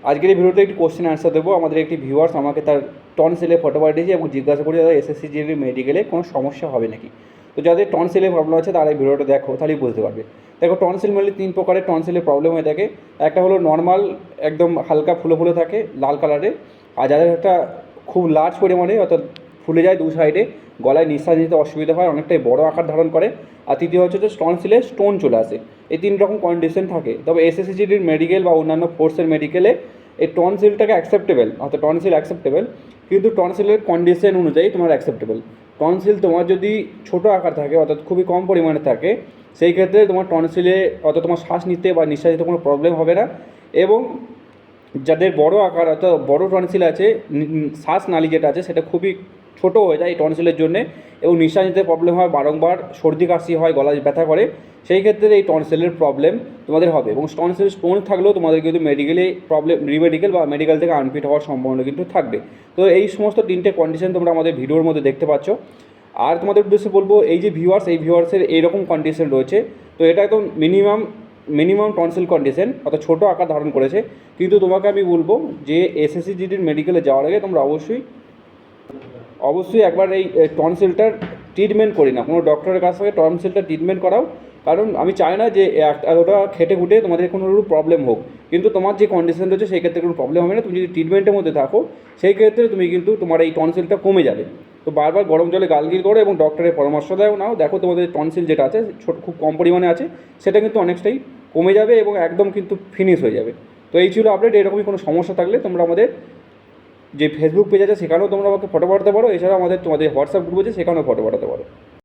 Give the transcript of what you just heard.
আজকের এই ভিডিওতে একটি কোশ্চেন অ্যান্সার দেবো। আমাদের একটি ভিউয়ার্স আমাকে তার টনসিলের ফটো পাঠিয়েছে এবং জিজ্ঞাসা করে দাদা এসএসসি জিডি মেডিকেলে কোনো সমস্যা হবে নাকি। তো যাদের টনসিলের প্রবলেম আছে তারা এই ভিডিওটা দেখো, তাহলেই বুঝতে পারবে। দেখো, টনসিল মানে 3 প্রকারের টনসিলের প্রবলেম হয়ে থাকে। একটা হলো নর্মাল, একদম হালকা ফুলে ফুলে থাকে লাল কালারের। আর যাদের একটা খুব লার্জ পরিমাণে অর্থাৎ ফুলে যায় 2 সাইডে, গলায় নিঃশ্বাস নিতে অসুবিধা হয়, অনেকটাই বড় আকার ধারণ করে। আর তৃতীয় হচ্ছে যে টনসিলে স্টোন চলে আসে। এই 3 রকম কন্ডিশন থাকে। তবে এসএসসি জিডির মেডিকেল বা অন্যান্য ফোর্সের মেডিকেলে এই টনসিলটাকে অ্যাকসেপ্টেবল, অর্থাৎ টনসিল অ্যাকসেপ্টেবল, কিন্তু টনসিলের কন্ডিশন অনুযায়ী তোমার অ্যাকসেপ্টেবল। টনসিল তোমার যদি ছোটো আকার থাকে অর্থাৎ খুবই কম পরিমাণে থাকে, সেই ক্ষেত্রে তোমার টনসিলে অর্থাৎ তোমার শ্বাস নিতে বা নিঃশ্বাস নিতে কোনো প্রবলেম হবে না। এবং যাদের বড় আকার অর্থাৎ বড় টনসিল আছে, শ্বাসনালী যেটা আছে সেটা খুবই ছোটো হয়ে যায় এই টনসিলের জন্যে, এবং নিঃশ্বাস নিতে প্রবলেম হয়, বারংবার সর্দি কাশি হয়, গলা ব্যথা করে, সেই ক্ষেত্রে এই টনসিলের প্রবলেম তোমাদের হবে। এবং টনসিল স্টোন থাকলেও তোমাদের কিন্তু মেডিকেলে প্রবলেম, রিমেডিকেল বা মেডিকেল থেকে আনফিট হওয়ার সম্ভাবনা কিন্তু থাকবে। তো এই সমস্ত 3টে কন্ডিশন তোমরা আমাদের ভিডিওর মধ্যে দেখতে পাচ্ছ। আর তোমাদের উদ্দেশ্যে বলবো, এই যে ভিউয়ার্স, এই ভিউয়ার্সের এইরকম কন্ডিশন রয়েছে, তো এটা একদম মিনিমাম টনসিল কন্ডিশন, অর্থাৎ ছোটো আকার ধারণ করেছে। কিন্তু তোমাকে আমি বলবো যে এসএসসি জিডির মেডিকেলে যাওয়ার আগে তোমরা অবশ্যই একবার এই টনসিলটার ট্রিটমেন্ট করি না, কোনো ডক্টরের কাছ থেকে টনসিলটা ট্রিটমেন্ট করাও। কারণ আমি চাই না যে ওটা খেটে খুঁটে তোমাদের কোনো প্রবলেম হোক। কিন্তু তোমার যে কন্ডিশন রয়েছে সেই ক্ষেত্রে কোনো প্রবলেম হবে না। তুমি যদি ট্রিটমেন্টের মধ্যে থাকো সেই ক্ষেত্রে তুমি কিন্তু তোমার এই টনসিলটা কমে যাবে। তো বারবার গরম জলে গার্গিল করো এবং ডক্টরের পরামর্শ নাও। দেখো তোমাদের টনসিল যেটা আছে খুব কম পরিমাণে আছে, সেটা কিন্তু অনেকটাই কমে যাবে এবং একদম কিন্তু ফিনিশ হয়ে যাবে। তো এই ছিল আপডেট। এরকমই কোনো সমস্যা থাকলে তোমরা আমাদের যে ফেসবুক পেজ আছে সেখানেও তোমরা আমাকে ফটো পাঠাতে পারো। এছাড়াও তোমাদের হোয়াটসঅ্যাপ গ্রুপ আছে, সেখানেও ফটো পাঠাতে পারো।